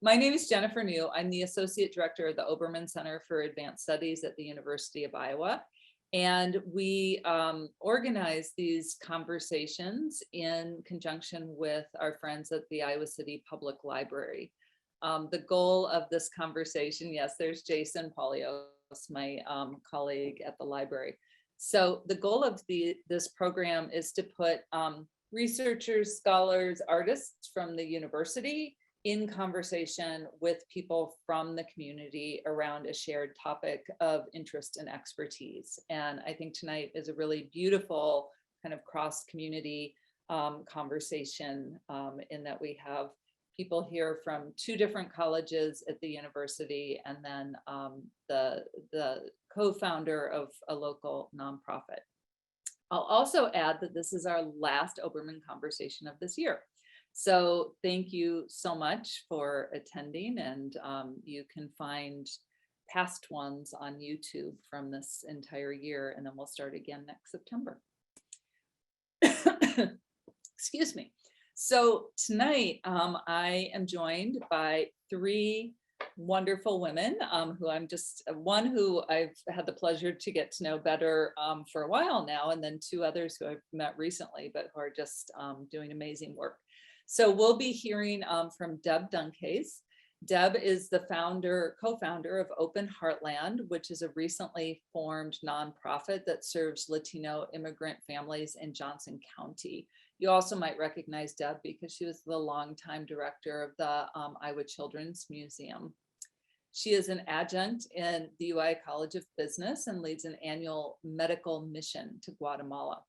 My name is Jennifer New. I'm the Associate Director of the Obermann Center for Advanced Studies at the University of Iowa. And we organize these conversations in conjunction with our friends at the Iowa City Public Library. The goal of this conversation, yes, there's Jason Polios, my colleague at the library. So the goal of this program is to put researchers, scholars, artists from the university in conversation with people from the community around a shared topic of interest and expertise. And I think tonight is a really beautiful kind of cross-community conversation in that we have people here from 2 different colleges at the university, and then the co-founder of a local nonprofit. I'll also add that this is our last Obermann conversation of this year. So thank you so much for attending, and you can find past ones on YouTube from this entire year, and then we'll start again next September. Excuse me. So tonight I am joined by 3 wonderful women who I'm just one who I've had the pleasure to get to know better for a while now, and then 2 others who I've met recently, but who are just doing amazing work. So we'll be hearing from Deb Duncase. Deb is the co-founder of Open Heartland, which is a recently formed nonprofit that serves Latino immigrant families in Johnson County. You also might recognize Deb because she was the longtime director of the Iowa Children's Museum. She is an adjunct in the UI College of Business and leads an annual medical mission to Guatemala.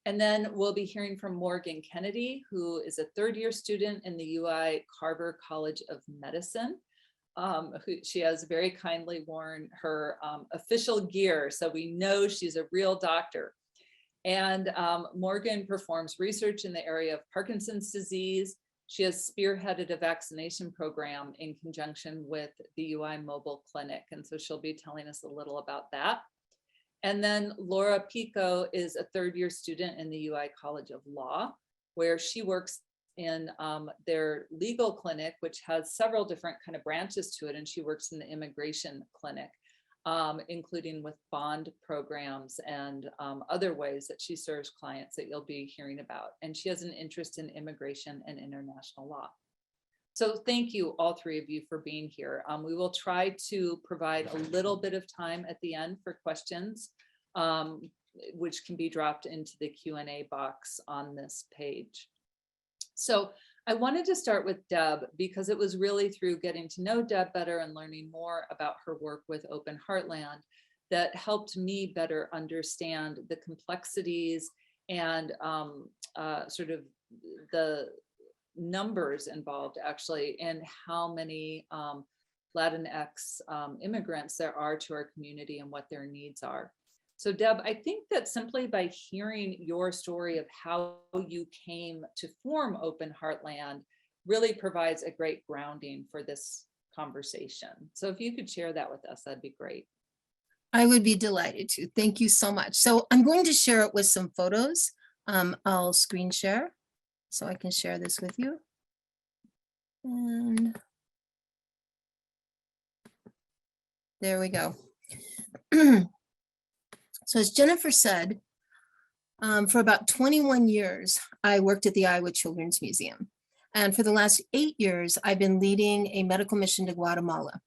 And then we'll be hearing from Morgan Kennedy, who is a 3rd-year student in the UI Carver College of Medicine. She has very kindly worn her official gear, so we know she's a real doctor. And Morgan performs research in the area of Parkinson's disease. She has spearheaded a vaccination program in conjunction with the UI Mobile Clinic, and so she'll be telling us a little about that. And then Laura Pico is a 3rd-year student in the UI College of Law, where she works in their legal clinic, which has several different kind of branches to it. And she works in the immigration clinic, including with bond programs and other ways that she serves clients that you'll be hearing about. And she has an interest in immigration and international law. So thank you, all 3 of you, for being here. We will try to provide a little bit of time at the end for questions, which can be dropped into the Q&A box on this page. So I wanted to start with Deb because it was really through getting to know Deb better and learning more about her work with Open Heartland that helped me better understand the complexities and sort of the numbers involved actually in how many Latinx immigrants there are to our community and what their needs are. So Deb, I think that simply by hearing your story of how you came to form Open Heartland really provides a great grounding for this conversation. So if you could share that with us, that'd be great. I would be delighted to. Thank you so much. So I'm going to share it with some photos. I'll screen share so I can share this with you. And there we go. So as Jennifer said, for about 21 years, I worked at the Iowa Children's Museum. And for the last 8 years, I've been leading a medical mission to Guatemala.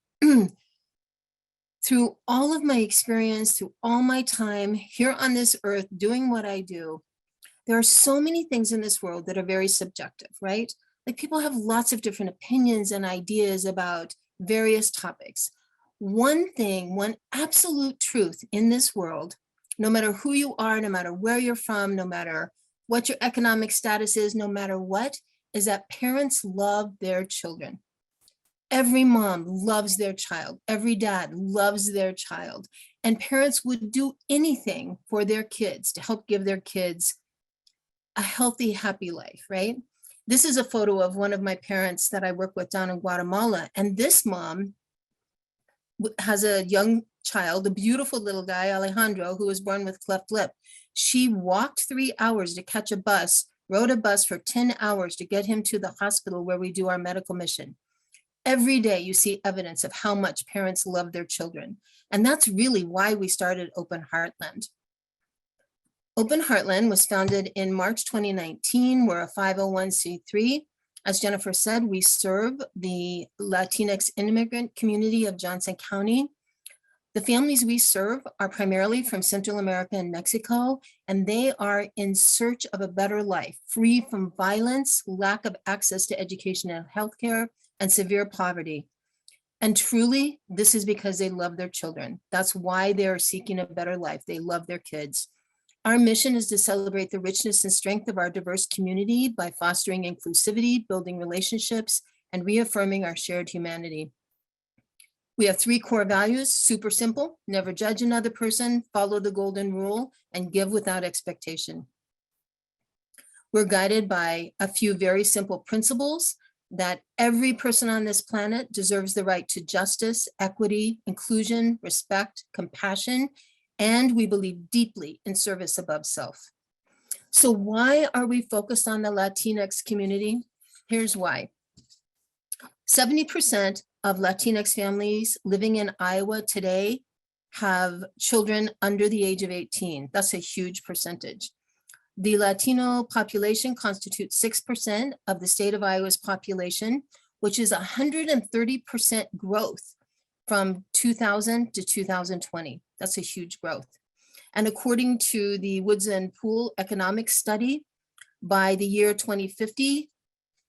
Through all of my experience, through all my time here on this earth, doing what I do, there are so many things in this world that are very subjective, right? Like people have lots of different opinions and ideas about various topics. One thing, one absolute truth in this world, no matter who you are, no matter where you're from, no matter what your economic status is, no matter what, is that parents love their children. Every mom loves their child. Every dad loves their child. And parents would do anything for their kids to help give their kids a healthy, happy life, right? This is a photo of one of my parents that I work with down in Guatemala. And this mom has a young child, a beautiful little guy, Alejandro, who was born with cleft lip. She walked 3 hours to catch a bus, rode a bus for 10 hours to get him to the hospital where we do our medical mission. Every day you see evidence of how much parents love their children. And that's really why we started Open Heartland. Open Heartland was founded in March 2019. We're a 501c3. As Jennifer said, we serve the Latinx immigrant community of Johnson County. The families we serve are primarily from Central America and Mexico, and they are in search of a better life, free from violence, lack of access to education and healthcare, and severe poverty. And truly, this is because they love their children. That's why they are seeking a better life. They love their kids. Our mission is to celebrate the richness and strength of our diverse community by fostering inclusivity, building relationships, and reaffirming our shared humanity. We have 3 core values: super simple, never judge another person, follow the golden rule, and give without expectation. We're guided by a few very simple principles: that every person on this planet deserves the right to justice, equity, inclusion, respect, compassion, and we believe deeply in service above self. So why are we focused on the Latinx community? Here's why. 70% of Latinx families living in Iowa today have children under the age of 18. That's a huge percentage. The Latino population constitutes 6% of the state of Iowa's population, which is 130% growth from 2000 to 2020. That's a huge growth. And according to the Woods and Pool economic study, by the year 2050,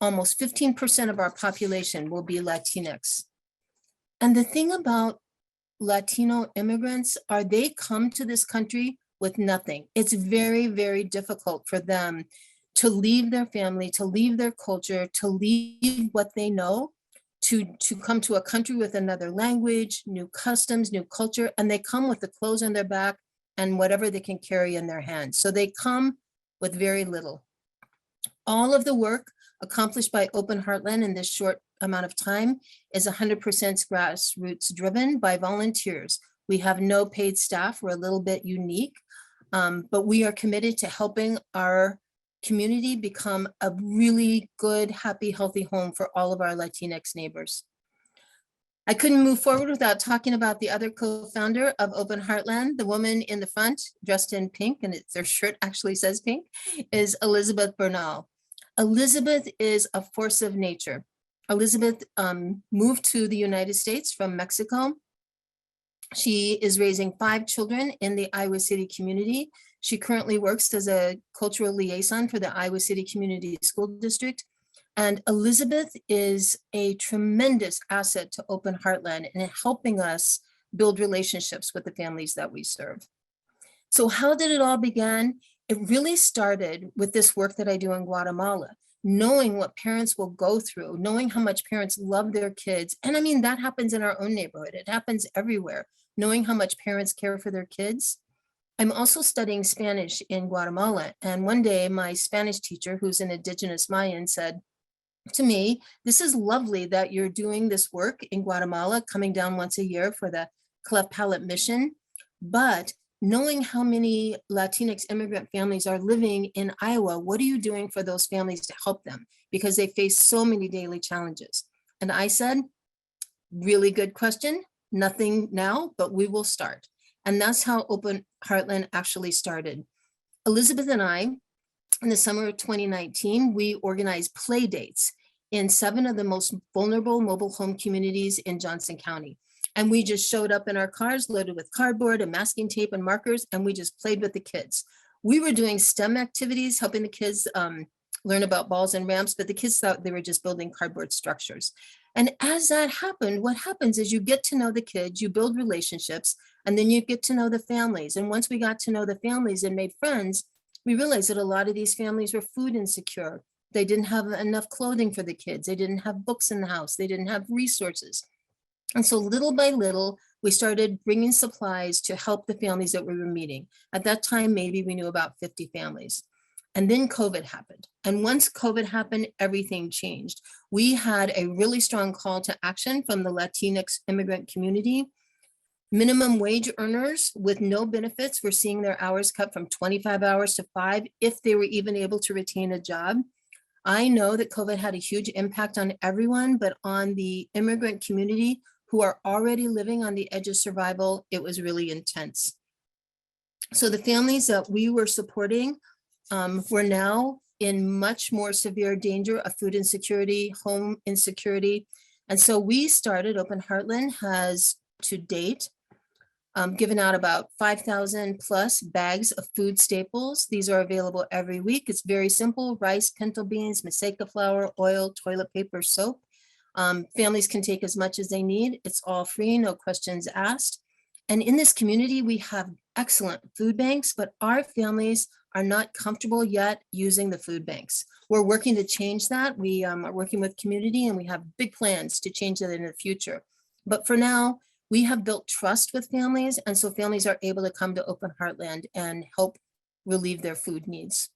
almost 15% of our population will be Latinx. And the thing about Latino immigrants are they come to this country with nothing. It's very, very difficult for them to leave their family, to leave their culture, to leave what they know, to come to a country with another language, new customs, new culture, and they come with the clothes on their back and whatever they can carry in their hands. So they come with very little. All of the work accomplished by Open Heartland in this short amount of time is 100% grassroots driven by volunteers. We have no paid staff. We're a little bit unique, but we are committed to helping our community become a really good, happy, healthy home for all of our Latinx neighbors. I couldn't move forward without talking about the other co-founder of Open Heartland. The woman in the front, dressed in pink, and their shirt actually says pink, is Elizabeth Bernal. Elizabeth is a force of nature. Elizabeth moved to the United States from Mexico. She is raising 5 children in the Iowa City community. She currently works as a cultural liaison for the Iowa City Community School District. And Elizabeth is a tremendous asset to Open Heartland in helping us build relationships with the families that we serve. So how did it all begin? It really started with this work that I do in Guatemala, knowing what parents will go through, knowing how much parents love their kids. And I mean, that happens in our own neighborhood. It happens everywhere, knowing how much parents care for their kids. I'm also studying Spanish in Guatemala. And one day my Spanish teacher, who's an indigenous Mayan, said to me, "This is lovely that you're doing this work in Guatemala, coming down once a year for the Cleft Palate Mission. But knowing how many Latinx immigrant families are living in Iowa, what are you doing for those families to help them? Because they face so many daily challenges." And I said, "Really good question. Nothing now, but we will start." And that's how Open Heartland actually started. Elizabeth and I, in the summer of 2019, we organized play dates in 7 of the most vulnerable mobile home communities in Johnson County. And we just showed up in our cars loaded with cardboard and masking tape and markers, and we just played with the kids. We were doing STEM activities, helping the kids learn about balls and ramps, but the kids thought they were just building cardboard structures. And as that happened, what happens is you get to know the kids, you build relationships, and then you get to know the families. And once we got to know the families and made friends, we realized that a lot of these families were food insecure. They didn't have enough clothing for the kids. They didn't have books in the house. They didn't have resources. And so little by little, we started bringing supplies to help the families that we were meeting. At that time, maybe we knew about 50 families. And then COVID happened. And once COVID happened, everything changed. We had a really strong call to action from the Latinx immigrant community. Minimum wage earners with no benefits were seeing their hours cut from 25 hours to 5 if they were even able to retain a job. I know that COVID had a huge impact on everyone, but on the immigrant community who are already living on the edge of survival, it was really intense. So the families that we were supporting were now in much more severe danger of food insecurity, home insecurity. And so we started, Open Heartland has to date given out about 5,000 plus bags of food staples. These are available every week. It's very simple: rice, pinto beans, maseca flour, oil, toilet paper, soap. Families can take as much as they need. It's all free, no questions asked. And in this community, we have excellent food banks, but our families are not comfortable yet using the food banks. We're working to change that. We are working with community, and we have big plans to change that in the future. But for now, we have built trust with families, and so families are able to come to Open Heartland and help relieve their food needs.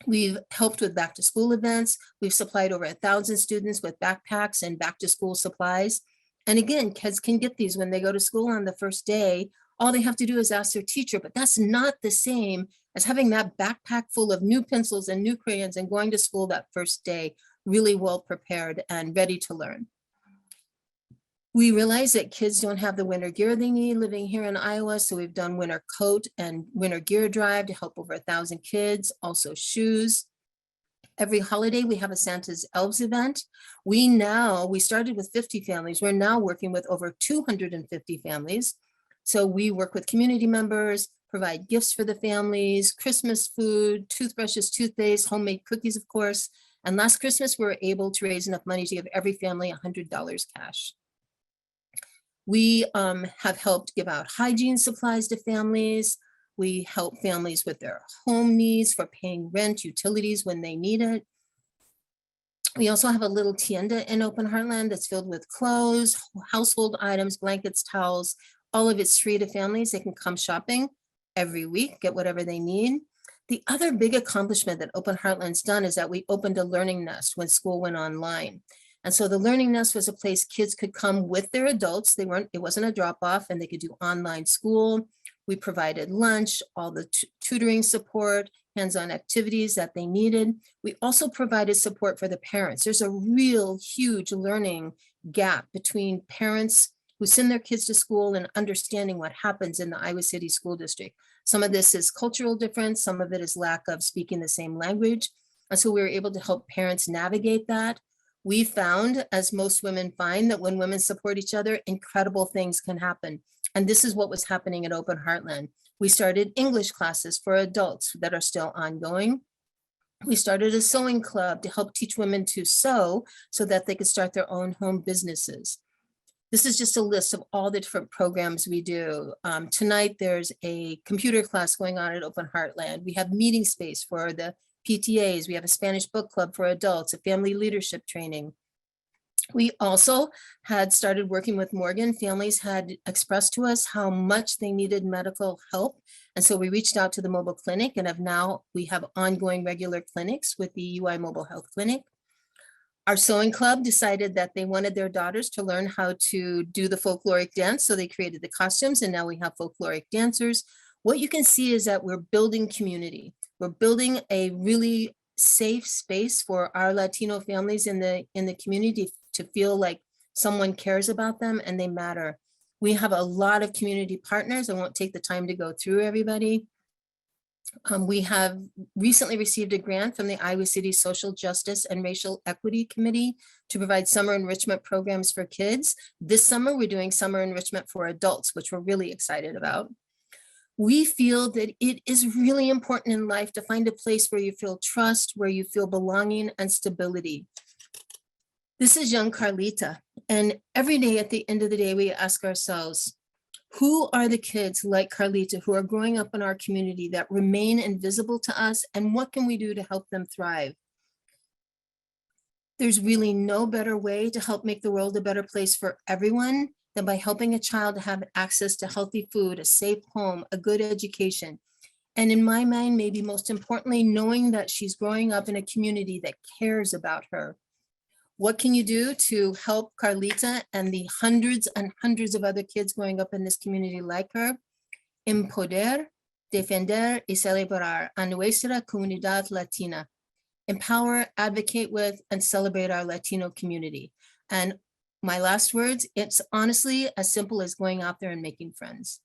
We've helped with back to school events. We've supplied over 1,000 students with backpacks and back to school supplies. And again, kids can get these when they go to school on the first day. All they have to do is ask their teacher, but that's not the same as having that backpack full of new pencils and new crayons and going to school that first day, really well prepared and ready to learn. We realize that kids don't have the winter gear they need living here in Iowa, so we've done winter coat and winter gear drive to help over 1,000 kids, also shoes. Every holiday, we have a Santa's Elves event. We started with 50 families. We're now working with over 250 families. So we work with community members, provide gifts for the families, Christmas food, toothbrushes, toothpaste, homemade cookies, of course. And last Christmas, we were able to raise enough money to give every family $100 cash. We have helped give out hygiene supplies to families. We help families with their home needs for paying rent, utilities when they need it. We also have a little tienda in Open Heartland that's filled with clothes, household items, blankets, towels. All of it's free to families. They can come shopping every week, get whatever they need. The other big accomplishment that Open Heartland's done is that we opened a Learning Nest when school went online. And so the Learning Nest was a place kids could come with their adults. It wasn't a drop off, and they could do online school. We provided lunch, all the tutoring support, hands-on activities that they needed. We also provided support for the parents. There's a real huge learning gap between parents who send their kids to school and understanding what happens in the Iowa City School District. Some of this is cultural difference, some of it is lack of speaking the same language. And so we were able to help parents navigate that. We found, as most women find, that when women support each other, incredible things can happen. And this is what was happening at Open Heartland. We started English classes for adults that are still ongoing. We started a sewing club to help teach women to sew so that they could start their own home businesses. This is just a list of all the different programs we do. Tonight, there's a computer class going on at Open Heartland. We have meeting space for the PTAs. We have a Spanish book club for adults, a family leadership training. We also had started working with Morgan. Families had expressed to us how much they needed medical help. And so we reached out to the mobile clinic, and we have ongoing regular clinics with the UI Mobile Health Clinic. Our sewing club decided that they wanted their daughters to learn how to do the folkloric dance. So they created the costumes, and now we have folkloric dancers. What you can see is that we're building community. We're building a really safe space for our Latino families in the community to feel like someone cares about them and they matter. We have a lot of community partners. I won't take the time to go through everybody. We have recently received a grant from the Iowa City Social Justice and Racial Equity Committee to provide summer enrichment programs for kids. This summer, we're doing summer enrichment for adults, which we're really excited about. We feel that it is really important in life to find a place where you feel trust, where you feel belonging and stability. This is young Carlita, and every day at the end of the day, we ask ourselves, who are the kids like Carlita who are growing up in our community that remain invisible to us, and what can we do to help them thrive? There's really no better way to help make the world a better place for everyone than by helping a child to have access to healthy food, a safe home, a good education. And in my mind, maybe most importantly, knowing that she's growing up in a community that cares about her. What can you do to help Carlita and the hundreds and hundreds of other kids growing up in this community like her? Empoderar, defender y celebrar a nuestra comunidad latina. empower, advocate with, and celebrate our Latino community. And my last words, it's honestly as simple as going out there and making friends.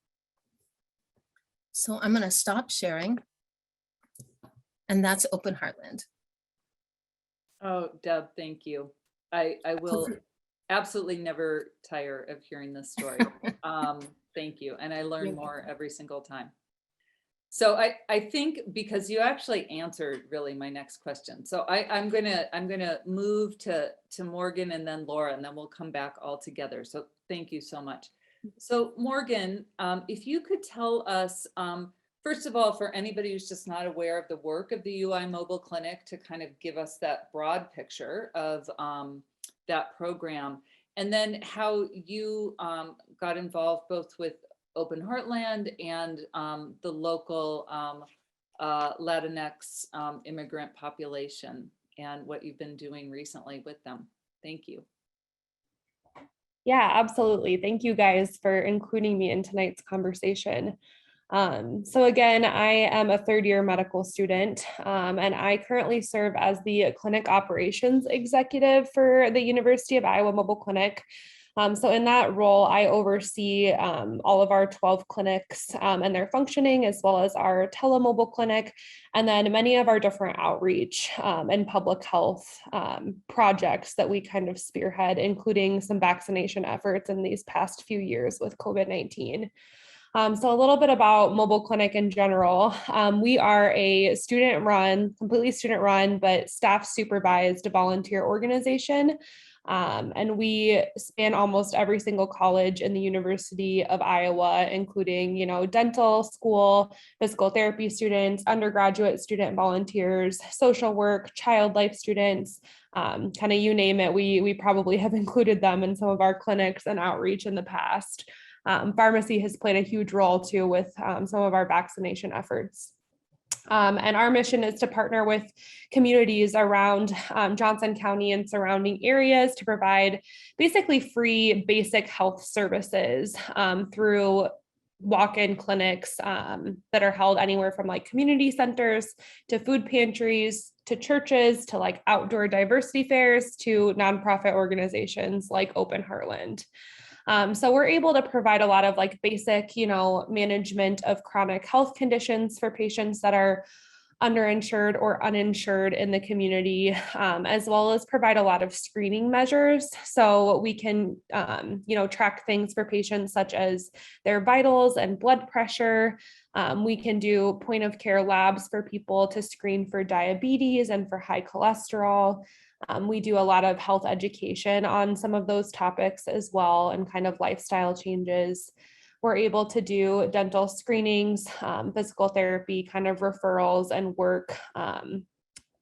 So I'm going to stop sharing. And that's Open Heartland. Oh, Deb, thank you. I will absolutely never tire of hearing this story. Thank you. And I learn more every single time. So I think because you actually answered really my next question. So I'm gonna move to Morgan and then Laura, and then we'll come back all together. So thank you so much. So Morgan, if you could tell us, first of all, for anybody who's just not aware of the work of the UI Mobile Clinic, to kind of give us that broad picture of that program, and then how you got involved both with Open Heartland and the local Latinx immigrant population, and what you've been doing recently with them. Thank you. Yeah, absolutely. Thank you guys for including me in tonight's conversation. So again, I am a third-year medical student, and I currently serve as the clinic operations executive for the University of Iowa Mobile Clinic. So in that role, I oversee all of our 12 clinics and their functioning, as well as our telemobile clinic, and then many of our different outreach and public health projects that we kind of spearhead, including some vaccination efforts in these past few years with COVID-19. So a little bit about Mobile Clinic in general. We are a student-run, completely student-run, but staff supervised volunteer organization. And we span almost every single college in the University of Iowa, including, dental school, physical therapy students, undergraduate student volunteers, social work, child life students, kind of you name it. We probably have included them in some of our clinics and outreach in the past. Pharmacy has played a huge role too with some of our vaccination efforts. And our mission is to partner with communities around Johnson County and surrounding areas to provide basically free basic health services through walk-in clinics that are held anywhere from like community centers to food pantries to churches to like outdoor diversity fairs to nonprofit organizations like Open Heartland. So we're able to provide a lot of like basic, management of chronic health conditions for patients that are underinsured or uninsured in the community, as well as provide a lot of screening measures. So we can, track things for patients such as their vitals and blood pressure. We can do point of care labs for people to screen for diabetes and for high cholesterol. We do a lot of health education on some of those topics as well, and kind of lifestyle changes. We're able to do dental screenings, physical therapy, kind of referrals and work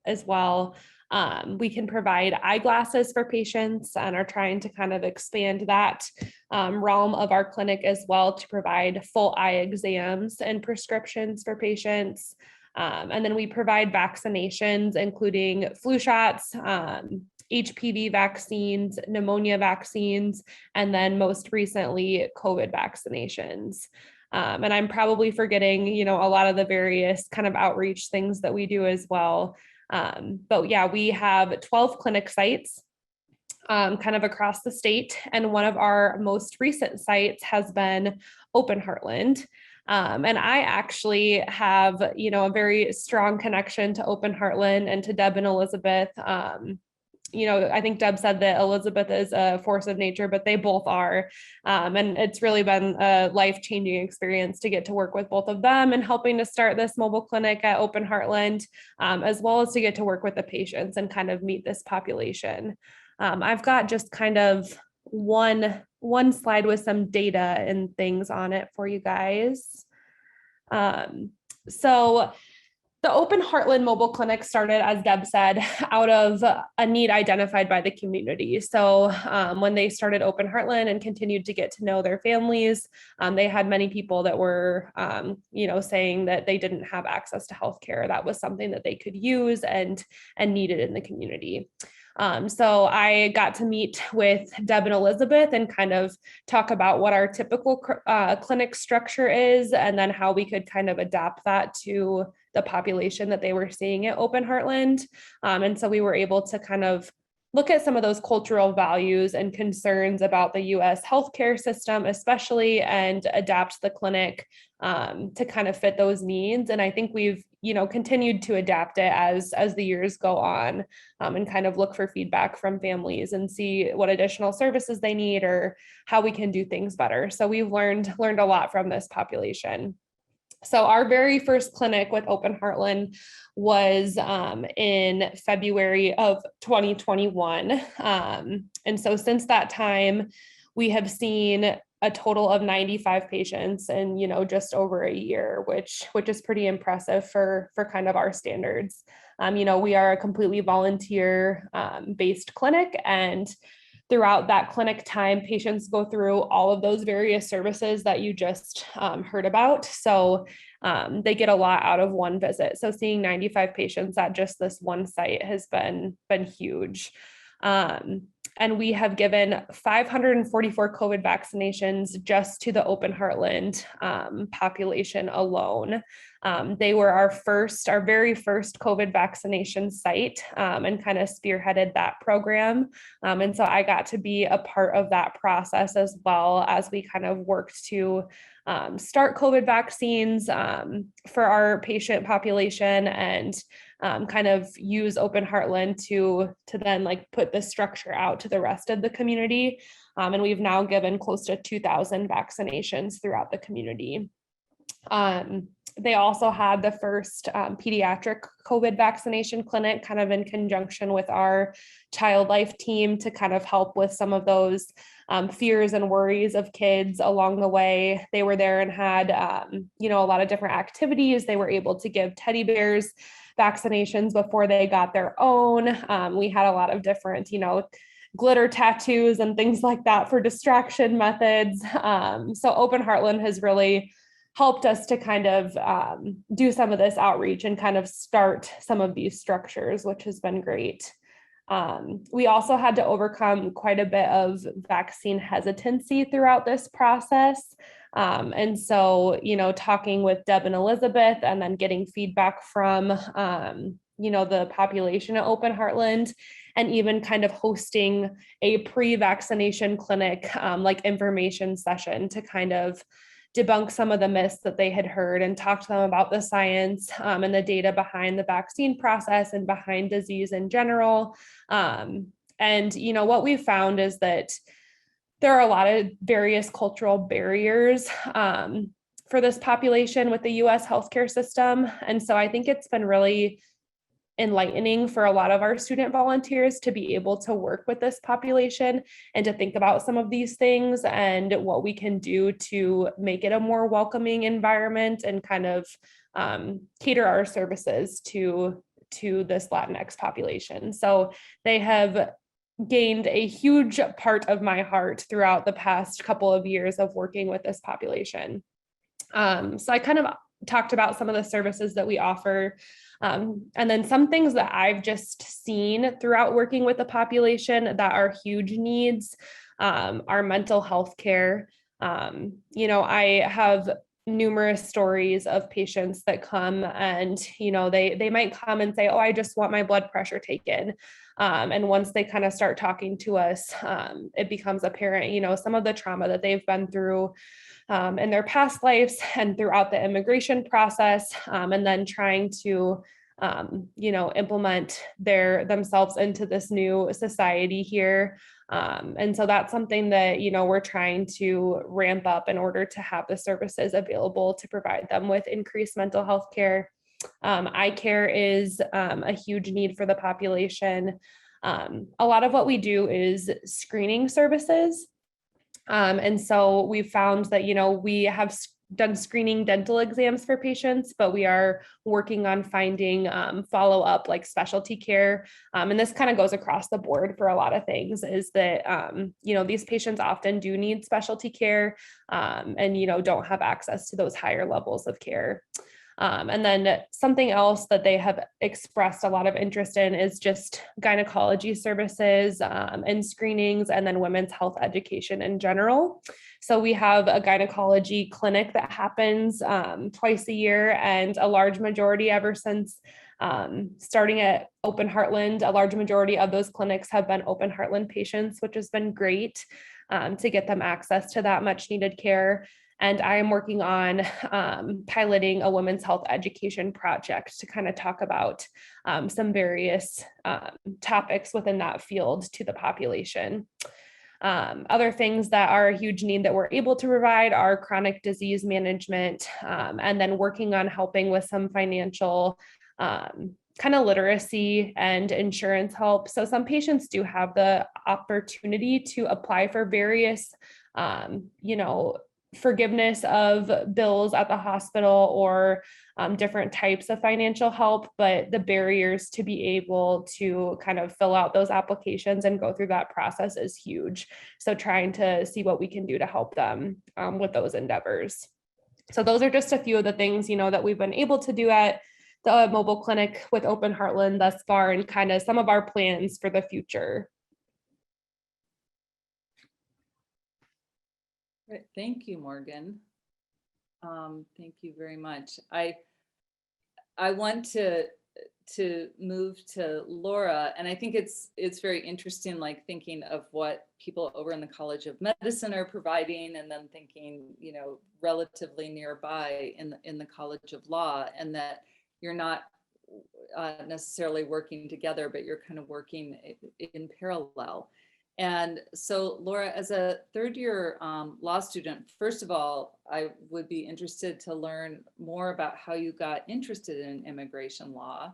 as well. We can provide eyeglasses for patients and are trying to kind of expand that realm of our clinic as well to provide full eye exams and prescriptions for patients. And then we provide vaccinations, including flu shots, HPV vaccines, pneumonia vaccines, and then most recently, COVID vaccinations. And I'm probably forgetting, a lot of the various kind of outreach things that we do as well. But yeah, we have 12 clinic sites kind of across the state. And one of our most recent sites has been Open Heartland. And I actually have, a very strong connection to Open Heartland and to Deb and Elizabeth. I think Deb said that Elizabeth is a force of nature, but they both are. And it's really been a life-changing experience to get to work with both of them and helping to start this mobile clinic at Open Heartland, as well as to get to work with the patients and kind of meet this population. I've got just kind of one slide with some data and things on it for you guys. So the Open Heartland Mobile Clinic started, as Deb said, out of a need identified by the community. So when they started Open Heartland and continued to get to know their families, they had many people that were, saying that they didn't have access to healthcare. That was something that they could use and needed in the community. So I got to meet with Deb and Elizabeth and kind of talk about what our typical clinic structure is, and then how we could kind of adapt that to the population that they were seeing at Open Heartland. And so we were able to kind of look at some of those cultural values and concerns about the US healthcare system, especially, and adapt the clinic to kind of fit those needs. And I think we've, continued to adapt it as the years go on, and kind of look for feedback from families and see what additional services they need or how we can do things better. So we've learned a lot from this population. So our very first clinic with Open Heartland was in February of 2021. And so since that time, we have seen a total of 95 patients in, just over a year, which is pretty impressive for kind of our standards. We are a completely volunteer based clinic, and throughout that clinic time, patients go through all of those various services that you just heard about. So they get a lot out of one visit. So seeing 95 patients at just this one site has been huge. And we have given 544 COVID vaccinations just to the Open Heartland population alone. They were our very first COVID vaccination site, and kind of spearheaded that program. And so I got to be a part of that process as well, as we kind of worked to start COVID vaccines for our patient population, and kind of use Open Heartland to then put the structure out to the rest of the community. And we've now given close to 2,000 vaccinations throughout the community. They also had the first pediatric COVID vaccination clinic, kind of in conjunction with our Child Life team, to kind of help with some of those fears and worries of kids along the way. They were there and had, a lot of different activities. They were able to give teddy bears vaccinations before they got their own. We had a lot of different, glitter tattoos and things like that for distraction methods. So Open Heartland has really helped us to kind of do some of this outreach and kind of start some of these structures, which has been great. We also had to overcome quite a bit of vaccine hesitancy throughout this process. And so, talking with Deb and Elizabeth, and then getting feedback from, the population at Open Heartland, and even kind of hosting a pre-vaccination clinic, information session to kind of debunk some of the myths that they had heard and talk to them about the science and the data behind the vaccine process and behind disease in general. And, what we've found is that there are a lot of various cultural barriers for this population with the US healthcare system. And so I think it's been really enlightening for a lot of our student volunteers to be able to work with this population and to think about some of these things and what we can do to make it a more welcoming environment and kind of cater our services to this Latinx population. So they have gained a huge part of my heart throughout the past couple of years of working with this population. So I kind of talked about some of the services that we offer. And then some things that I've just seen throughout working with the population that are huge needs are mental health care. I have numerous stories of patients that come and, they might come and say, oh, I just want my blood pressure taken. And once they kind of start talking to us, it becomes apparent, some of the trauma that they've been through in their past lives and throughout the immigration process, and then trying to, implement themselves into this new society here. And so that's something that, we're trying to ramp up in order to have the services available to provide them with increased mental health care. Eye care is a huge need for the population. A lot of what we do is screening services. And so we've found that, we have done screening dental exams for patients, but we are working on finding follow-up like specialty care. And this kind of goes across the board for a lot of things, is that, these patients often do need specialty care and, don't have access to those higher levels of care. And then something else that they have expressed a lot of interest in is just gynecology services and screenings, and then women's health education in general. So we have a gynecology clinic that happens twice a year, and a large majority ever since starting at Open Heartland, a large majority of those clinics have been Open Heartland patients, which has been great to get them access to that much needed care. And I am working on piloting a women's health education project to kind of talk about some various topics within that field to the population. Other things that are a huge need that we're able to provide are chronic disease management, and then working on helping with some financial kind of literacy and insurance help. So some patients do have the opportunity to apply for various, forgiveness of bills at the hospital or different types of financial help, but the barriers to be able to kind of fill out those applications and go through that process is huge. So trying to see what we can do to help them with those endeavors. So those are just a few of the things, that we've been able to do at the mobile clinic with Open Heartland thus far, and kind of some of our plans for the future. Great. Thank you, Morgan. Thank you very much. I want to move to Laura, and I think it's very interesting, like thinking of what people over in the College of Medicine are providing, and then thinking, relatively nearby in the College of Law, and that you're not necessarily working together, but you're kind of working in parallel. And so, Laura, as a third-year law student, first of all, I would be interested to learn more about how you got interested in immigration law.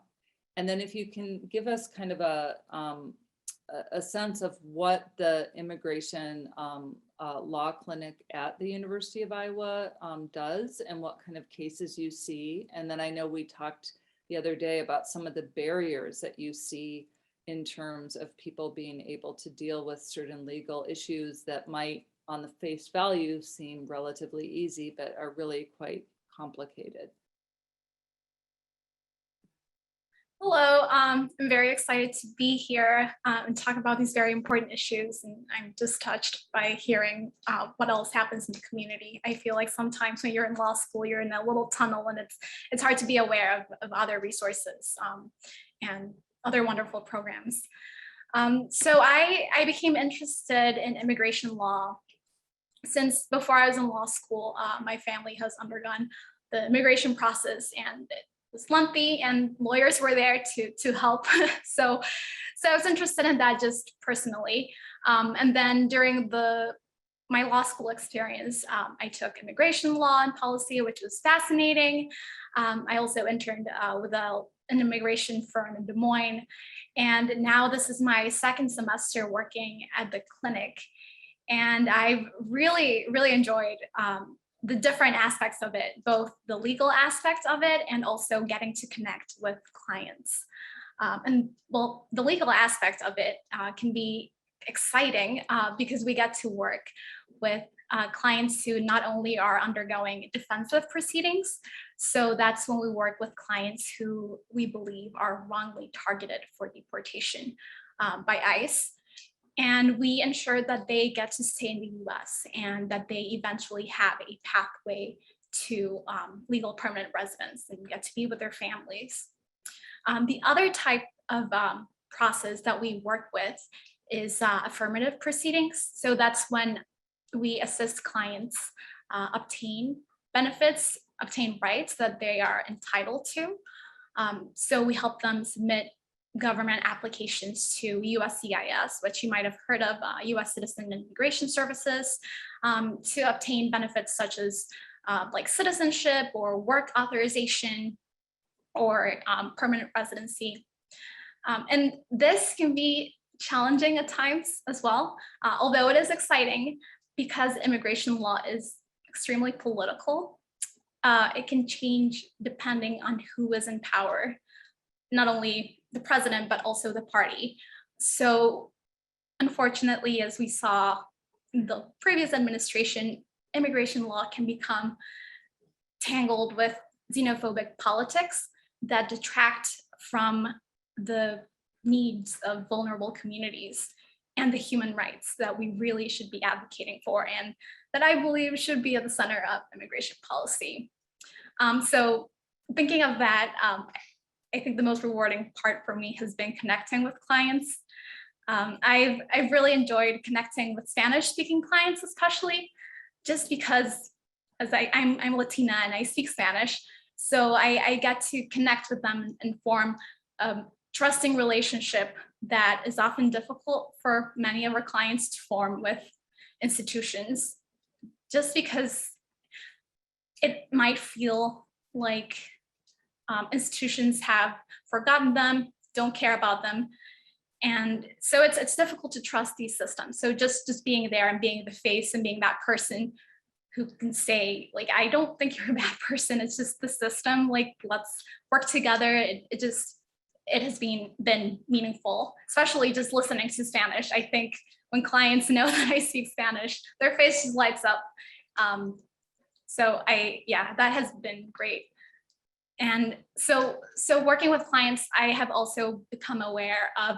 And then if you can give us kind of a sense of what the immigration law clinic at the University of Iowa does, and what kind of cases you see. And then I know we talked the other day about some of the barriers that you see in terms of people being able to deal with certain legal issues that might on the face value seem relatively easy, but are really quite complicated. Hello, I'm very excited to be here and talk about these very important issues. And I'm just touched by hearing what else happens in the community. I feel like sometimes when you're in law school, you're in a little tunnel, and it's hard to be aware of other resources and other wonderful programs. So I became interested in immigration law since before I was in law school. My family has undergone the immigration process, and it was lengthy, and lawyers were there to help. So I was interested in that just personally. And then during my law school experience, I took immigration law and policy, which was fascinating. I also interned with an immigration firm in Des Moines. And now this is my second semester working at the clinic. And I've really, really enjoyed the different aspects of it, both the legal aspects of it and also getting to connect with clients. And well, the legal aspect of it can be exciting because we get to work with clients who not only are undergoing defensive proceedings. So that's when we work with clients who we believe are wrongly targeted for deportation by ICE. And we ensure that they get to stay in the US and that they eventually have a pathway to legal permanent residence and get to be with their families. The other type of process that we work with is affirmative proceedings. So that's when we assist clients obtain benefits, obtain rights that they are entitled to. So we help them submit government applications to USCIS, which you might have heard of, US Citizen and Immigration Services, to obtain benefits such as like citizenship or work authorization or permanent residency. And this can be challenging at times as well, although it is exciting because immigration law is extremely political. It can change depending on who is in power, not only the president, but also the party. So unfortunately, as we saw in the previous administration, immigration law can become tangled with xenophobic politics that detract from the needs of vulnerable communities and the human rights that we really should be advocating for, and that I believe should be at the center of immigration policy. So thinking of that, I think the most rewarding part for me has been connecting with clients. I've really enjoyed connecting with Spanish-speaking clients, especially just because as I'm Latina and I speak Spanish, so I get to connect with them and form a trusting relationship that is often difficult for many of our clients to form with institutions, just because it might feel like institutions have forgotten them, don't care about them. And so it's difficult to trust these systems. So just being there and being the face and being that person who can say, like, I don't think you're a bad person, it's just the system, like, let's work together. It has been meaningful, especially just listening to Spanish. I think when clients know that I speak Spanish, their face just lights up. So that has been great. And so working with clients, I have also become aware of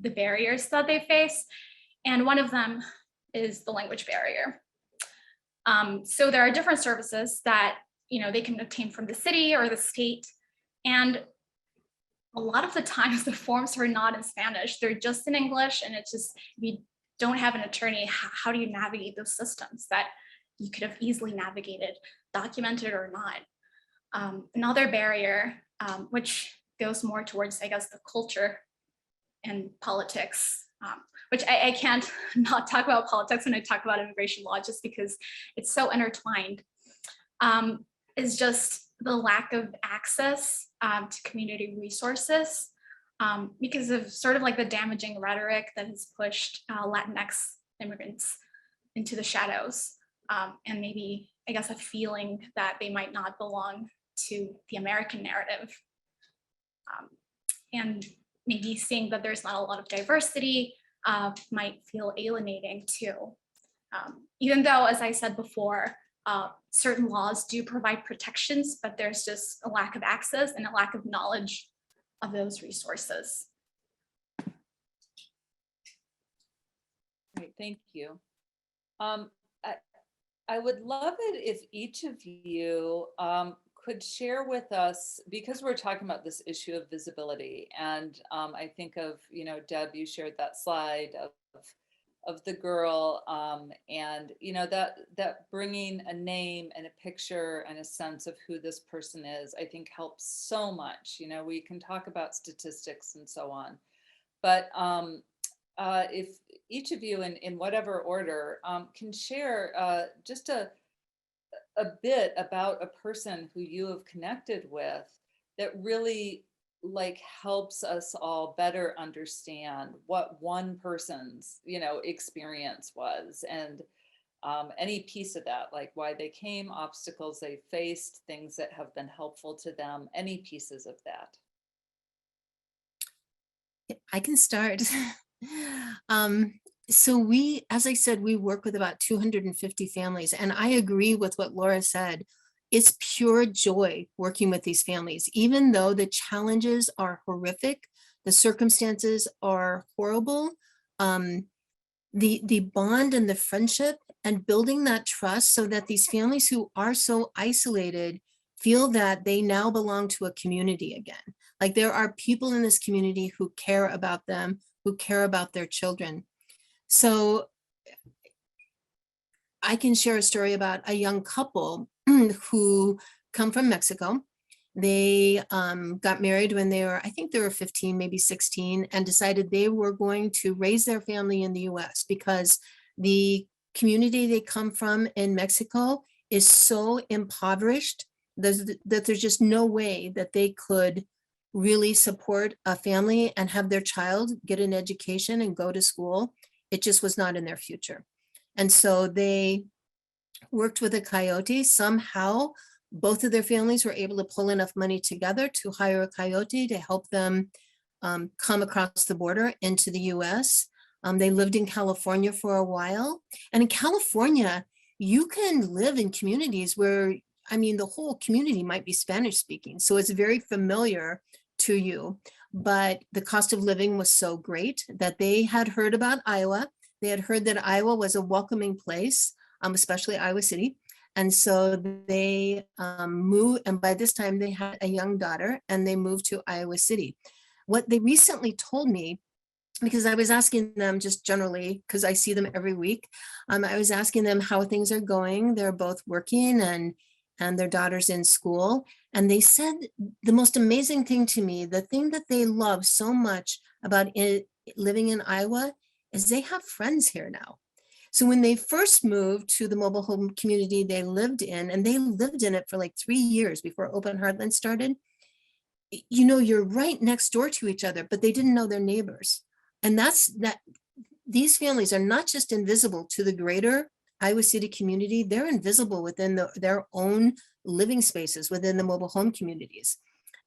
the barriers that they face. And one of them is the language barrier. So there are different services that, they can obtain from the city or the state. And a lot of the times the forms are not in Spanish, they're just in English. And it's just, if you don't have an attorney, how do you navigate those systems that you could have easily navigated, documented or not? Another barrier, which goes more towards, I guess, the culture and politics, which I can't not talk about politics when I talk about immigration law, just because it's so intertwined, is just the lack of access to community resources because of sort of like the damaging rhetoric that has pushed Latinx immigrants into the shadows, and maybe, I guess, a feeling that they might not belong to the American narrative. And maybe seeing that there's not a lot of diversity might feel alienating too. Even though, as I said before, certain laws do provide protections, but there's just a lack of access and a lack of knowledge of those resources. Great, thank you. I would love it if each of you could share with us, because we're talking about this issue of visibility, and I think of, Deb, you shared that slide of the girl, and that bringing a name and a picture and a sense of who this person is, I think helps so much. We can talk about statistics and so on, but if each of you in whatever order can share just a bit about a person who you have connected with that really helps us all better understand what one person's experience was, and any piece of that, like why they came, obstacles they faced, things that have been helpful to them, any pieces of that. I can start. So as I said, we work with about 250 families, and I agree with what Laura said. It's pure joy working with these families, even though the challenges are horrific, the circumstances are horrible. The bond and the friendship and building that trust so that these families who are so isolated feel that they now belong to a community again. Like there are people in this community who care about them, who care about their children. So I can share a story about a young couple who come from Mexico. They got married when I think they were 15, maybe 16, and decided they were going to raise their family in the US because the community they come from in Mexico is so impoverished that there's just no way that they could really support a family and have their child get an education and go to school. It just was not in their future. And so they worked with a coyote. Somehow, both of their families were able to pull enough money together to hire a coyote to help them come across the border into the US. They lived in California for a while. And in California, you can live in communities where I mean, the whole community might be Spanish speaking, so it's very familiar to you. But the cost of living was so great that they had heard about Iowa. They had heard that Iowa was a welcoming place, especially Iowa City. And so they moved, and by this time they had a young daughter and they moved to Iowa City. What they recently told me, because I was asking them just generally, because I see them every week, I was asking them how things are going. They're both working and their daughter's in school. And they said the most amazing thing to me, the thing that they love so much about living in Iowa is they have friends here now. So when they first moved to the mobile home community they lived in, and they lived in it for like 3 years before Open Heartland started, you know, you're right next door to each other, but they didn't know their neighbors. And these families are not just invisible to the greater Iowa City community, they're invisible within their own living spaces within the mobile home communities.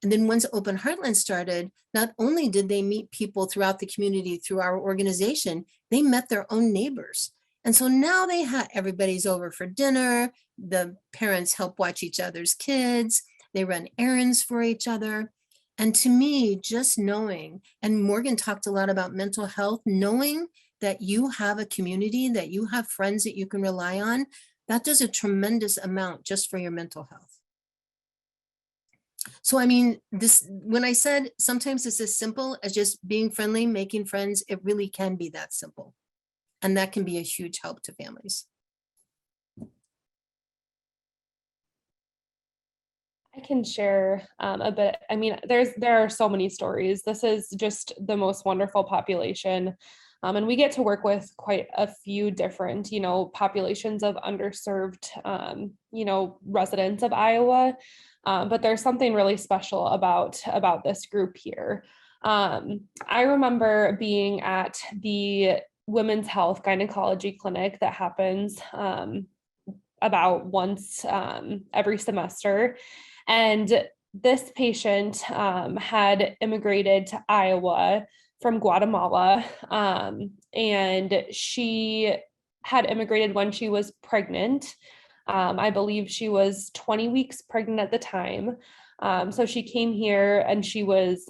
And then once Open Heartland started, not only did they meet people throughout the community through our organization, they met their own neighbors. And so now everybody's over for dinner, the parents help watch each other's kids, they run errands for each other. And to me, just knowing, and Morgan talked a lot about mental health, knowing that you have a community, that you have friends that you can rely on, that does a tremendous amount just for your mental health. So, I mean, when I said sometimes it's as simple as just being friendly, making friends, it really can be that simple. And that can be a huge help to families. I can share a bit. I mean, there are so many stories. This is just the most wonderful population. And we get to work with quite a few different, populations of underserved, residents of Iowa. But there's something really special about this group here. I remember being at the women's health gynecology clinic that happens about once every semester. And this patient had immigrated to Iowa from Guatemala, and she had immigrated when she was pregnant. I believe she was 20 weeks pregnant at the time. So she came here and she was,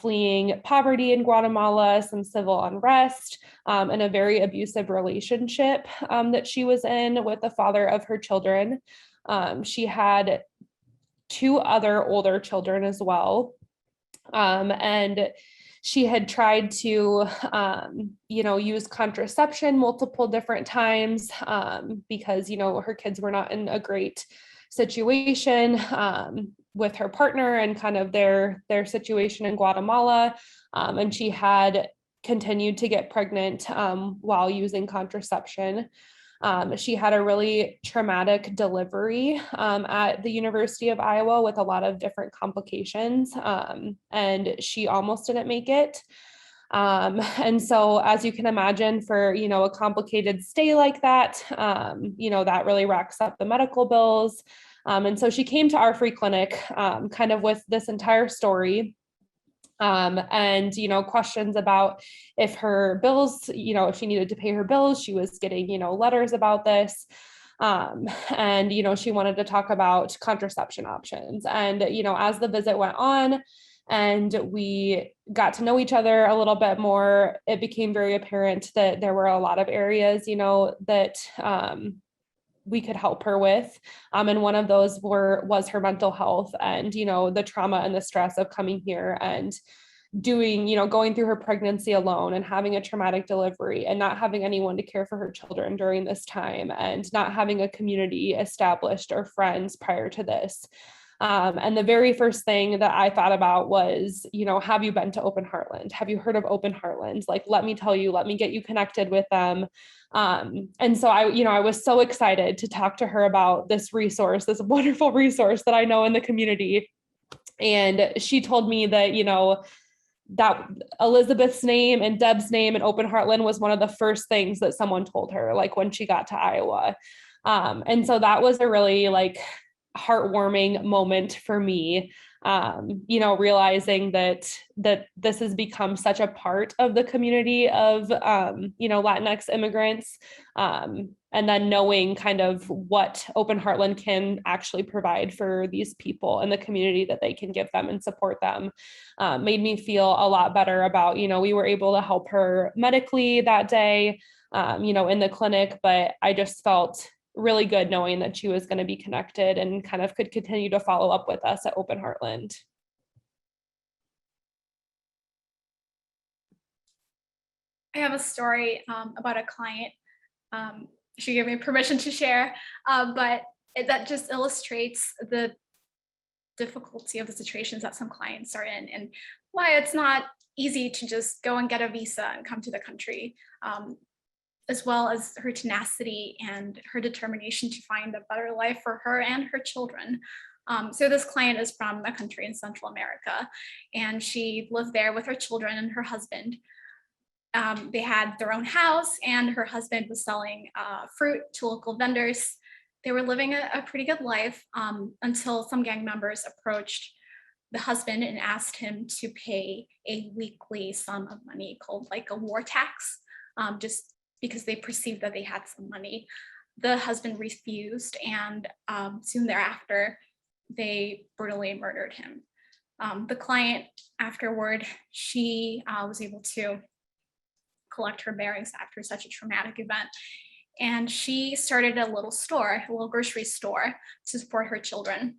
fleeing poverty in Guatemala, some civil unrest, and a very abusive relationship that she was in with the father of her children. She had 2 other older children as well. And she had tried to, use contraception multiple different times because, her kids were not in a great situation with her partner and kind of their situation in Guatemala. And she had continued to get pregnant while using contraception. She had a really traumatic delivery at the University of Iowa with a lot of different complications, and she almost didn't make it. And so, as you can imagine, for a complicated stay like that, that really racks up the medical bills. And so she came to our free clinic kind of with this entire story. And, questions about if her bills, if she needed to pay her bills, she was getting, letters about this. And, she wanted to talk about contraception options. And, as the visit went on and we got to know each other a little bit more, it became very apparent that there were a lot of areas, that, we could help her with. And one of those was her mental health and, the trauma and the stress of coming here and going through her pregnancy alone and having a traumatic delivery and not having anyone to care for her children during this time and not having a community established or friends prior to this. And the very first thing that I thought about was, have you been to Open Heartland? Have you heard of Open Heartland? Like, let me tell you, let me get you connected with them. And so I was so excited to talk to her about this resource, this wonderful resource that I know in the community. And she told me that, that Elizabeth's name and Deb's name and Open Heartland was one of the first things that someone told her, like when she got to Iowa. And so that was a really heartwarming moment for me. you know, realizing that this has become such a part of the community of, you know, Latinx immigrants, and then knowing kind of what Open Heartland can actually provide for these people and the community that they can give them and support them, made me feel a lot better about, you know, we were able to help her medically that day, you know, in the clinic, but I just felt really good knowing that she was going to be connected and kind of could continue to follow up with us at Open Heartland. I have a story about a client. She gave me permission to share, but that just illustrates the difficulty of the situations that some clients are in and why it's not easy to just go and get a visa and come to the country, as well as her tenacity and her determination to find a better life for her and her children. So this client is from a country in Central America, and she lived there with her children and her husband. They had their own house, and her husband was selling fruit to local vendors. They were living a pretty good life until some gang members approached the husband and asked him to pay a weekly sum of money called like a war tax, just because they perceived that they had some money. The husband refused, and soon thereafter, they brutally murdered him. The client afterward, she was able to collect her bearings after such a traumatic event. And she started a little store, a little grocery store to support her children.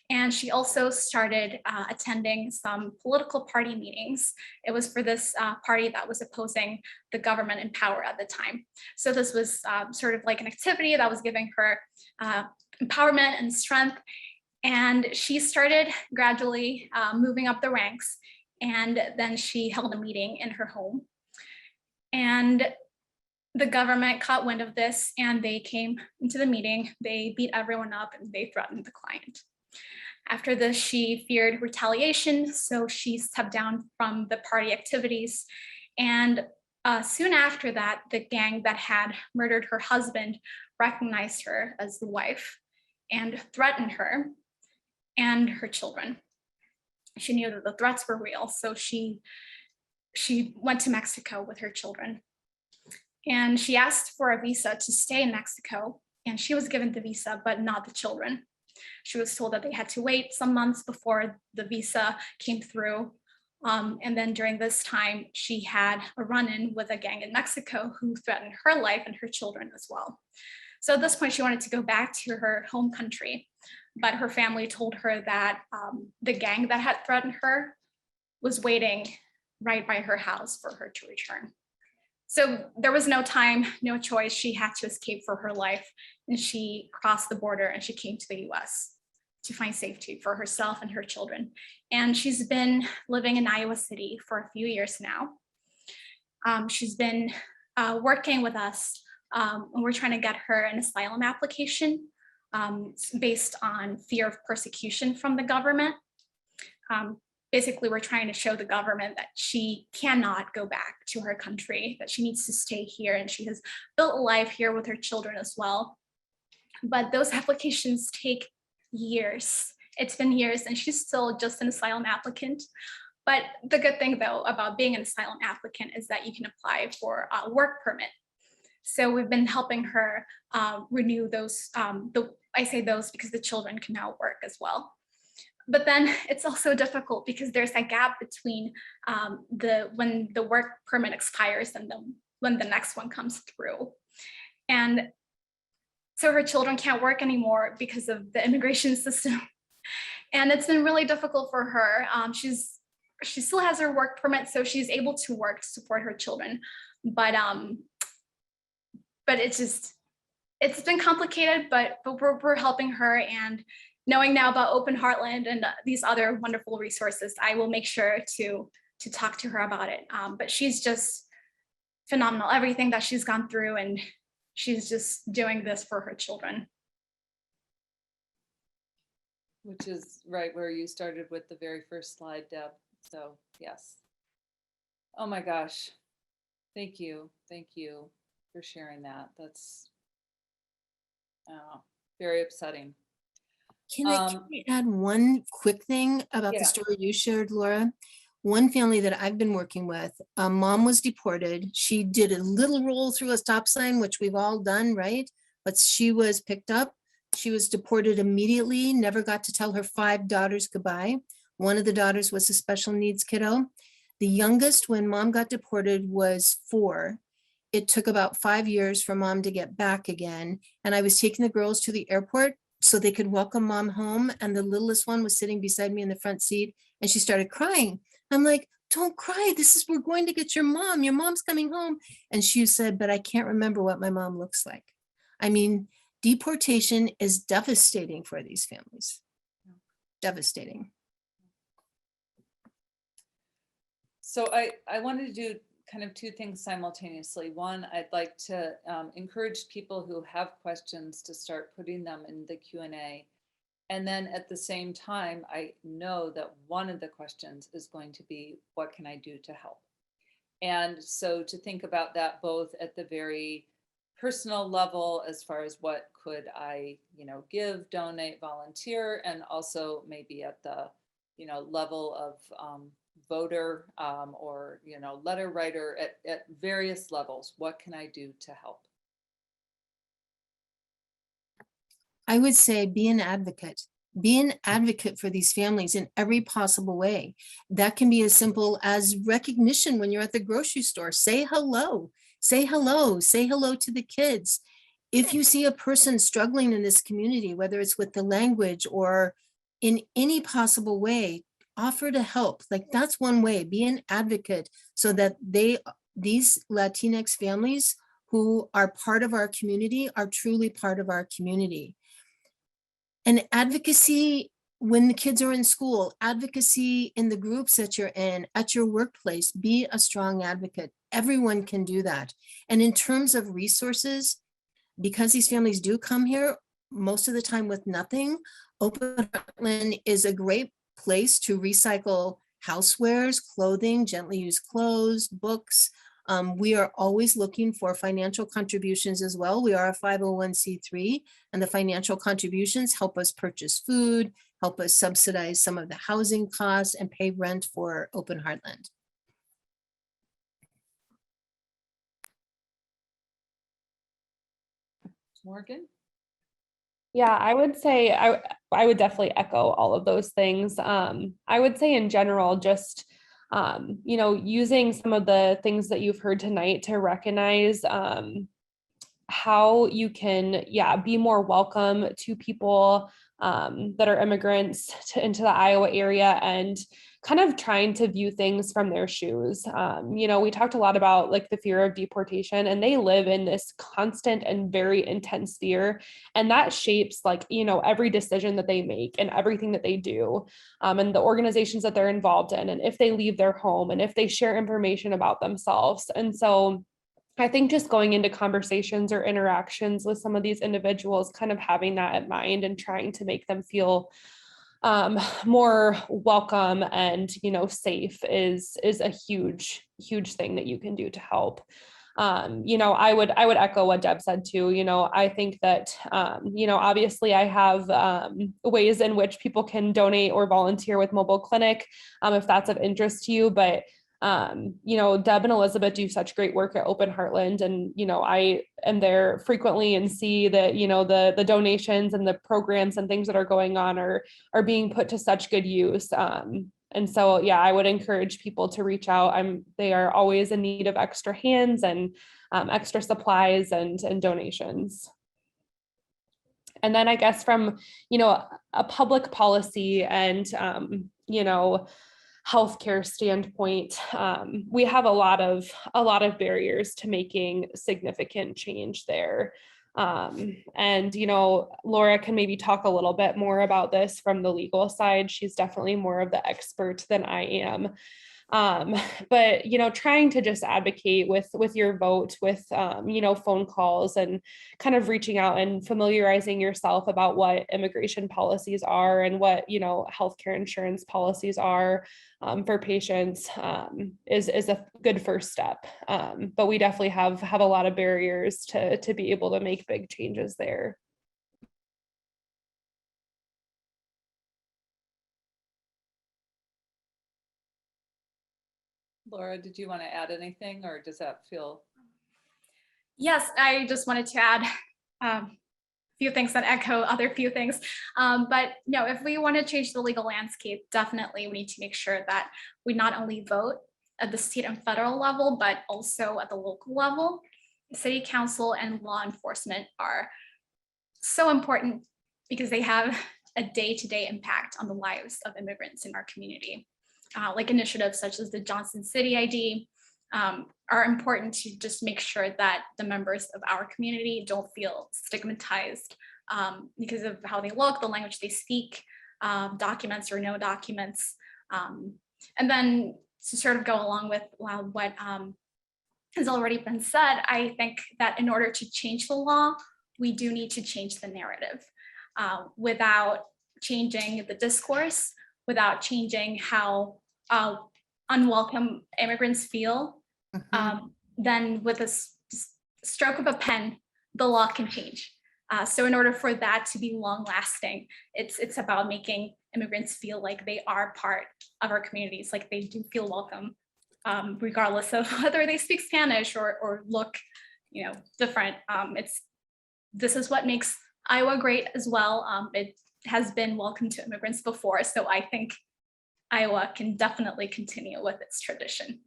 And she also started attending some political party meetings. It was for this party that was opposing the government in power at the time. So this was sort of like an activity that was giving her empowerment and strength. And she started gradually moving up the ranks. And then she held a meeting in her home. And the government caught wind of this, and they came into the meeting. They beat everyone up and they threatened the client. After this, she feared retaliation, so she stepped down from the party activities. And soon after that, the gang that had murdered her husband recognized her as the wife and threatened her and her children. She knew that the threats were real, so she went to Mexico with her children. And she asked for a visa to stay in Mexico, and she was given the visa, but not the children. She was told that they had to wait some months before the visa came through. And then during this time, she had a run-in with a gang in Mexico who threatened her life and her children as well. So at this point, she wanted to go back to her home country, but her family told her that the gang that had threatened her was waiting right by her house for her to return. So there was no time, no choice. She had to escape for her life, and she crossed the border and she came to the US to find safety for herself and her children. And she's been living in Iowa City for a few years now. She's been working with us, and we're trying to get her an asylum application based on fear of persecution from the government. Basically, we're trying to show the government that she cannot go back to her country, that she needs to stay here, and she has built a life here with her children as well. But those applications take years. It's been years, and she's still just an asylum applicant. But the good thing, though, about being an asylum applicant is that you can apply for a work permit. So we've been helping her renew those. I say those because the children can now work as well. But then it's also difficult because there's a gap between when the work permit expires and when the next one comes through. And so her children can't work anymore because of the immigration system. And it's been really difficult for her. She still has her work permit, so she's able to work to support her children. But it's been complicated, but we're helping her. And knowing now about Open Heartland and these other wonderful resources, I will make sure to talk to her about it. But she's just phenomenal, everything that she's gone through, and she's just doing this for her children. Which is right where you started with the very first slide, Deb. So yes. Oh my gosh. Thank you. Thank you for sharing that. That's very upsetting. Can I add one quick thing about the Yeah. story you shared, Laura? One family that I've been working with, mom was deported. She did a little roll through a stop sign, which we've all done, right? But she was picked up. She was deported immediately, never got to tell her 5 daughters goodbye. One of the daughters was a special needs kiddo. The youngest, when mom got deported, was 4. It took about 5 years for mom to get back again. And I was taking the girls to the airport so they could welcome mom home. And the littlest one was sitting beside me in the front seat and she started crying. I'm like, don't cry. We're going to get your mom. Your mom's coming home. And she said, but I can't remember what my mom looks like. I mean, deportation is devastating for these families. Devastating. So I wanted to do kind of 2 things simultaneously. One, I'd like to encourage people who have questions to start putting them in the Q&A. And then at the same time, I know that one of the questions is going to be, what can I do to help? And so to think about that both at the very personal level, as far as what could I, give, donate, volunteer, and also maybe at the, level of voter or, letter writer at various levels, what can I do to help? I would say be an advocate. Be an advocate for these families in every possible way. That can be as simple as recognition when you're at the grocery store. Say hello, say hello, say hello to the kids. If you see a person struggling in this community, whether it's with the language or in any possible way, offer to help. Like that's one way, be an advocate so that these Latinx families who are part of our community are truly part of our community. And advocacy when the kids are in school, advocacy in the groups that you're in, at your workplace, be a strong advocate. Everyone can do that. And in terms of resources, because these families do come here most of the time with nothing, Open Heartland is a great place to recycle housewares, clothing, gently used clothes, books. We are always looking for financial contributions as well. We are a 501c3, and the financial contributions help us purchase food, help us subsidize some of the housing costs, and pay rent for Open Heartland. Morgan? Yeah, I would say I would definitely echo all of those things. I would say in general, just using some of the things that you've heard tonight to recognize how you can, be more welcome to people that are immigrants into the Iowa area, and kind of trying to view things from their shoes. We talked a lot about like the fear of deportation, and they live in this constant and very intense fear. And that shapes every decision that they make and everything that they do, and the organizations that they're involved in, and if they leave their home, and if they share information about themselves. And so I think just going into conversations or interactions with some of these individuals, kind of having that in mind and trying to make them feel more welcome and, safe is a huge thing that you can do to help. I would echo what Deb said too. I think that, obviously I have ways in which people can donate or volunteer with Mobile Clinic, if that's of interest to you, but Deb and Elizabeth do such great work at Open Heartland, and I am there frequently and see that the donations and the programs and things that are going on are being put to such good use. And so I would encourage people to reach out. They are always in need of extra hands and extra supplies and donations. And then I guess from a public policy and healthcare standpoint, we have a lot of barriers to making significant change there. And Laura can maybe talk a little bit more about this from the legal side. She's definitely more of the expert than I am. But trying to just advocate with your vote, with phone calls, and kind of reaching out and familiarizing yourself about what immigration policies are and what healthcare insurance policies are for patients is a good first step. But we definitely have a lot of barriers to be able to make big changes there. Laura, did you want to add anything, or does that feel? Yes, I just wanted to add a few things that echo other few things. But no, if we want to change the legal landscape, definitely we need to make sure that we not only vote at the state and federal level, but also at the local level. City council and law enforcement are so important because they have a day-to-day impact on the lives of immigrants in our community. Like initiatives such as the Johnson City ID are important to just make sure that the members of our community don't feel stigmatized because of how they look, the language they speak, documents or no documents. And then to sort of go along with what has already been said, I think that in order to change the law, we do need to change the narrative without changing the discourse, without changing how unwelcome immigrants feel. Then with a stroke of a pen, the law can change. So in order for that to be long lasting, it's about making immigrants feel like they are part of our communities, like they do feel welcome, regardless of whether they speak Spanish or look, different. This is what makes Iowa great as well. It has been welcome to immigrants before, so I think Iowa can definitely continue with its tradition.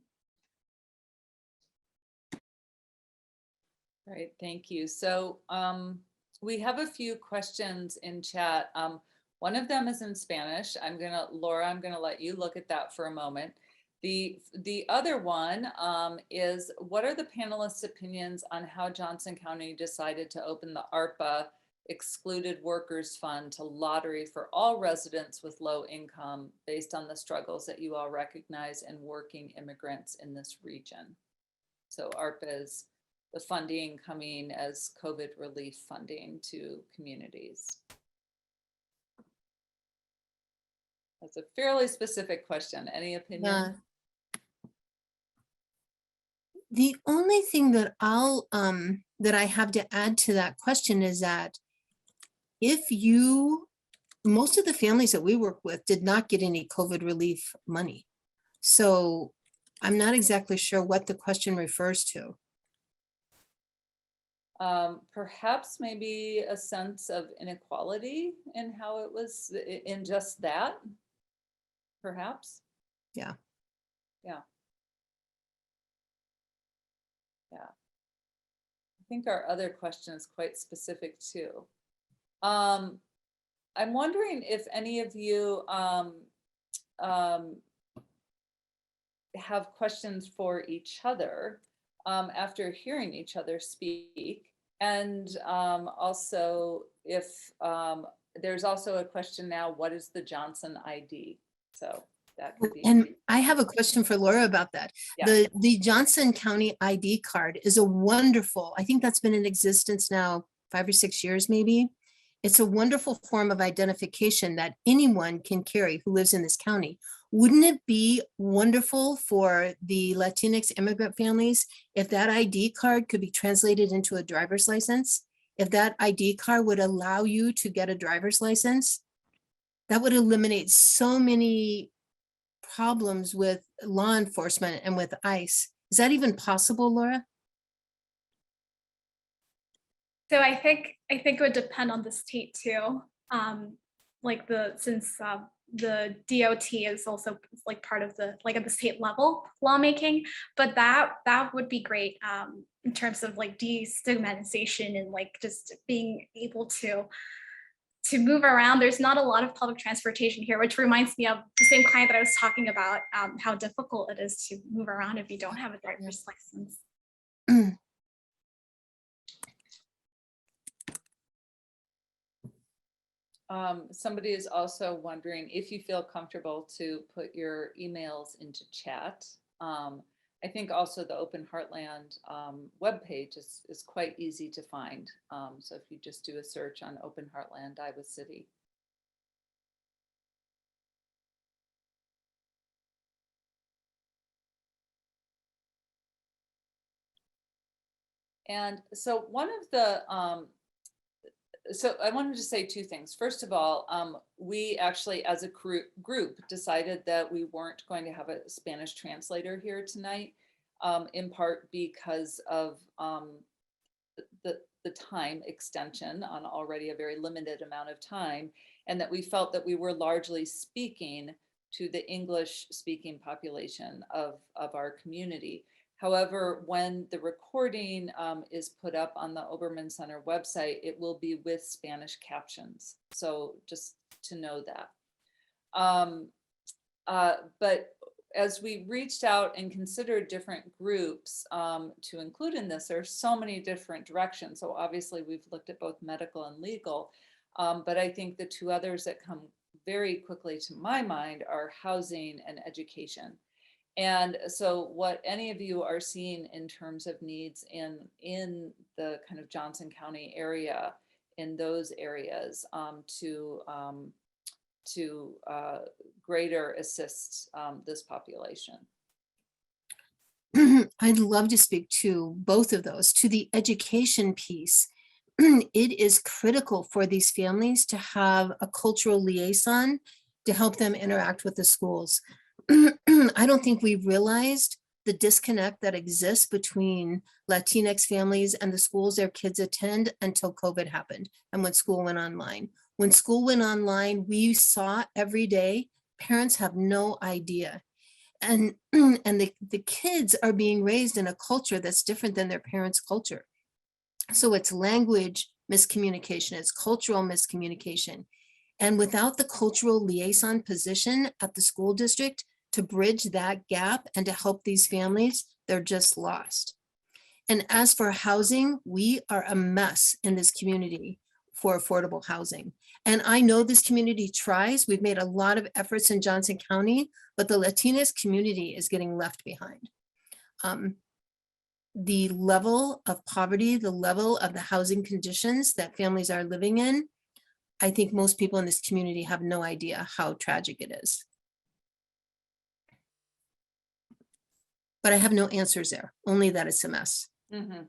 Right, thank you. So we have a few questions in chat. One of them is in Spanish. Laura, I'm gonna let you look at that for a moment. The other one is, what are the panelists' opinions on how Johnson County decided to open the ARPA Excluded Workers Fund to lottery for all residents with low income based on the struggles that you all recognize in working immigrants in this region? So ARPA is the funding coming as COVID relief funding to communities. That's a fairly specific question. Any opinion? Yeah. The only thing that that I have to add to that question is that most of the families that we work with did not get any COVID relief money. So I'm not exactly sure what the question refers to. Perhaps maybe a sense of inequality in how it was in just that, perhaps. Yeah. Yeah. Yeah. I think our other question is quite specific too. I'm wondering if any of you have questions for each other after hearing each other speak. And also if there's also a question now, what is the Johnson ID? So that could be. And I have a question for Laura about that. Yeah. The Johnson County ID card is a wonderful, I think that's been in existence now 5 or 6 years maybe. It's a wonderful form of identification that anyone can carry who lives in this county. Wouldn't it be wonderful for the Latinx immigrant families if that ID card could be translated into a driver's license? If that ID card would allow you to get a driver's license, that would eliminate so many problems with law enforcement and with ICE. Is that even possible, Laura? So I think it would depend on the state too. Since the DOT is also like part of the at the state level lawmaking, but that would be great in terms of like destigmatization and like just being able to move around. There's not a lot of public transportation here, which reminds me of the same client that I was talking about, how difficult it is to move around if you don't have a driver's license. Somebody is also wondering if you feel comfortable to put your emails into chat. I think also the Open Heartland webpage is quite easy to find. So if you just do a search on Open Heartland, Iowa City. And so one of the so I wanted to say two things. First of all, we actually, as a group, decided that we weren't going to have a Spanish translator here tonight, in part because of the time extension on already a very limited amount of time, and that we felt that we were largely speaking to the English speaking population of our community. However, when the recording is put up on the Obermann Center website, it will be with Spanish captions. So just to know that. But as we reached out and considered different groups to include in this, there are so many different directions. So obviously we've looked at both medical and legal, but I think the two others that come very quickly to my mind are housing and education. And so what any of you are seeing in terms of needs in the kind of Johnson County area, in those areas, to greater assist this population. I'd love to speak to both of those. To the education piece, it is critical for these families to have a cultural liaison to help them interact with the schools. I don't think we realized the disconnect that exists between Latinx families and the schools their kids attend until COVID happened and when school went online. When school went online, we saw every day parents have no idea. And the kids are being raised in a culture that's different than their parents' culture. So it's language miscommunication, it's cultural miscommunication. And without the cultural liaison position at the school district to bridge that gap and to help these families, they're just lost. And as for housing, we are a mess in this community for affordable housing. And I know this community tries. We've made a lot of efforts in Johnson County, but the Latinx community is getting left behind. The level of poverty, the level of the housing conditions that families are living in, I think most people in this community have no idea how tragic it is. But I have no answers there, only that it's a mess. Mm-hmm.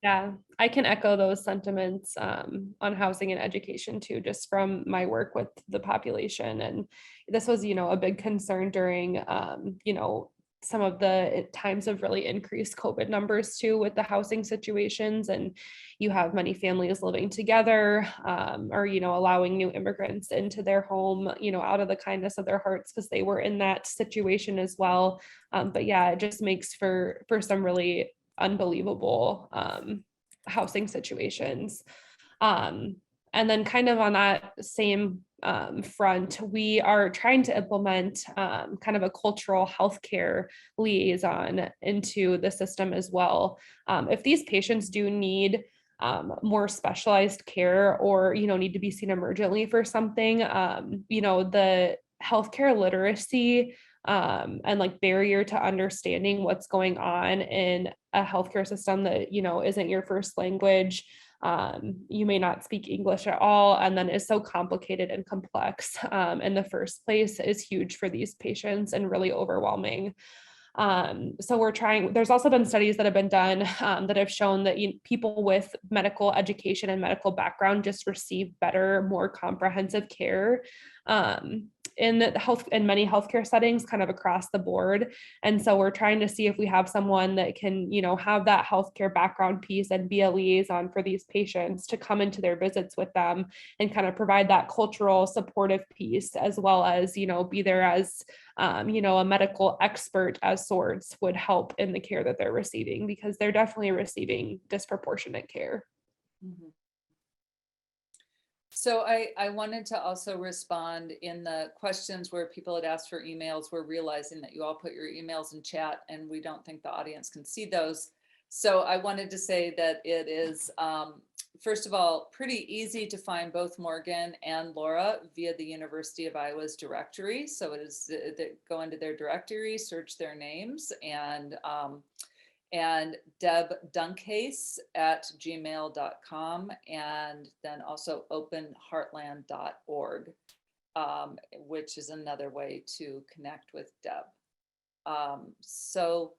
Yeah, I can echo those sentiments on housing and education too, just from my work with the population. And this was, a big concern during, some of the times of really increased COVID numbers too with the housing situations. And you have many families living together or, allowing new immigrants into their home, out of the kindness of their hearts because they were in that situation as well. But yeah, it just makes for some really unbelievable housing situations. And then kind of on that same front, we are trying to implement kind of a cultural healthcare liaison into the system as well. If these patients do need more specialized care or, need to be seen emergently for something, the healthcare literacy and like barrier to understanding what's going on in a healthcare system that, isn't your first language. You may not speak English at all, and then is so complicated and complex in the first place is huge for these patients and really overwhelming. So we're trying, there's also been studies that have been done that have shown that people with medical education and medical background just receive better, more comprehensive care in the health in many healthcare settings kind of across the board. And so we're trying to see if we have someone that can, have that healthcare background piece and be a liaison for these patients to come into their visits with them and kind of provide that cultural supportive piece, as well as, be there as, a medical expert as sorts would help in the care that they're receiving, because they're definitely receiving disproportionate care. Mm-hmm. So I wanted to also respond in the questions where people had asked for emails. We're realizing that you all put your emails in chat and we don't think the audience can see those. So I wanted to say that it is, first of all, pretty easy to find both Morgan and Laura via the University of Iowa's directory. So it is, go into their directory, search their names, and Deb Duncase at gmail.com, and then also openheartland.org, which is another way to connect with Deb. So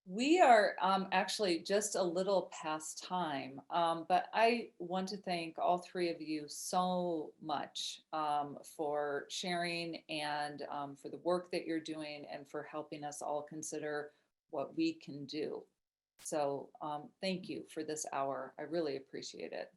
We are actually just a little past time, but I want to thank all three of you so much for sharing and for the work that you're doing and for helping us all consider what we can do. So thank you for this hour. I really appreciate it.